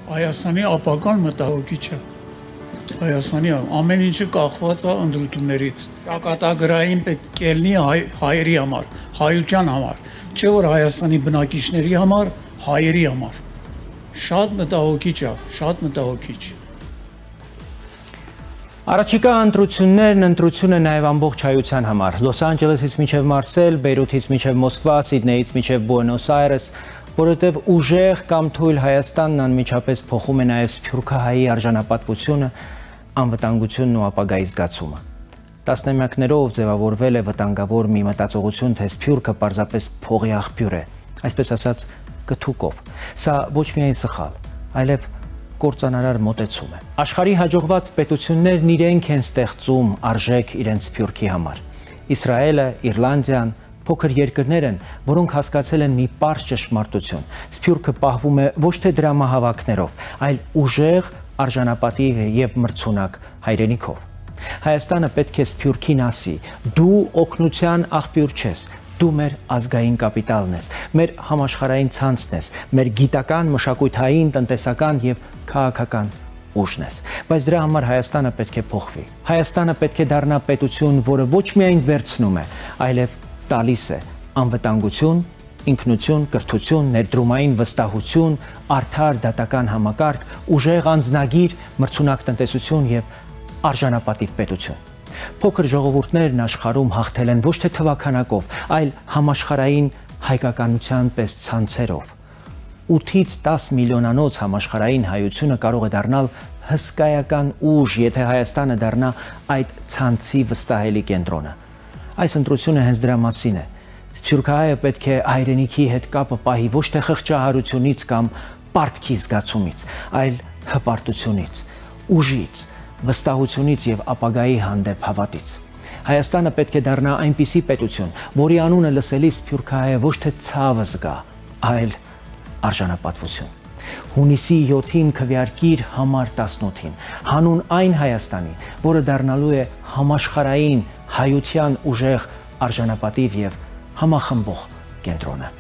Հայաստանի ապագան մտահոգիչ է։ Հայաստանի ամեն ինչը կախված է ընտրություններից։ Ճակատագրային պետք է լինի հայերի համար, հայության համար, չէ որ Հայաստանի բնակիչների համար, հայերի համար։ Շատ մտահոգիչ է, շատ մտահոգիչ։ Առաջիկա ընտրություն է նաև ամբողջ հայության համար։ Լոս Անջելեսից մինչև Մարսել, Բեյրութից մինչև Մոսկվա, Սիդնեյից մինչև Բուենոս Այրես, որովհետև ուժեղ կամ թույլ Հայաստանն անմիջապես փոխում է նաև սփյուռքահայի արժանապատվությունը, անվտանգությունն ու ապագայի զգացումը։ Տասնամյակներով ձևավորվել է վտանգավոր մի մտածողություն, թե սփյուռքը պարզապես փողի աղբյուր է, այսպես ասած կթուկով։ Սա ոչ միայն սխալ, այլև կործանարար մոտեցում է։ Աշխարհի հաջողված պետություններն իրենք են ստեղծում արժեք իրենց սփյուռքի համար։ Իսրայելը, Իռլանդիան, փոքր երկրներ են, որոնք հասկացել են մի պարզ ճշմարտություն։ Սփյուռքը պահվում է ոչ թե դրամահավաքներով, այլ ուժեղ, արժանապատիվ եւ մրցունակ հայրենիքով։ Հայաստանը պետք է սփյուռքին ասի. դու օգնության աղբյուր չես, դու մեր ազգային կապիտալն ես, մեր համաշխարհային ցանցն ես, մեր գիտական, մշակութային, տնտեսական եւ քաղաքական ուժն ես։ Բայց դրա համար Հայաստանը պետք է փոխվի։ Հայաստանը պետք է դառնա պետություն, որը ոչ միայն վերցնում է, այլև տալիս է անվտանգություն, ինքնություն, կրթություն, ներդրումային վստահություն, արդար դատական համակարգ, ուժեղ անձնագիր, մրցունակ տնտեսություն եւ արժանապատիվ պետություն։ Փոքր ժողովուրդներն աշխարհում հաղթել են ոչ թե թվաքանակով, այլ համաշխարհային հայկականության պես ցանցերով։ 8-ից 10 միլիոնանոց համաշխարհային հայությունը կարող է դառնալ հսկայական ուժ, եթե Հայաստանը դառնա այդ ցանցի վստահելի կենտրոնը։ Այս ընտրությունը հենց դրա մասին է։ Սփյուռքահայը պետք է հայրենիքի հետ կապը պահի ոչ թե խղճահարությունից կամ պարտքի զգացումից, այլ հպարտությունից, ուժից, վստահությունից եւ ապագայի հանդեպ հավատից։ Հայաստանը պետք է դառնա այնպիսի պետություն, որի անունը լսելիս սփյուռքահայը ոչ թե ցավը զգա, այլ արժանապատվություն։ Հունիսի 7-ին քվեարկիր համար 18-ին, հանուն այն Հայաստանի, որը դառնալու է համաշխարհային հայության ուժեղ արժանապատիվ եւ համախմբող կենտրոնը։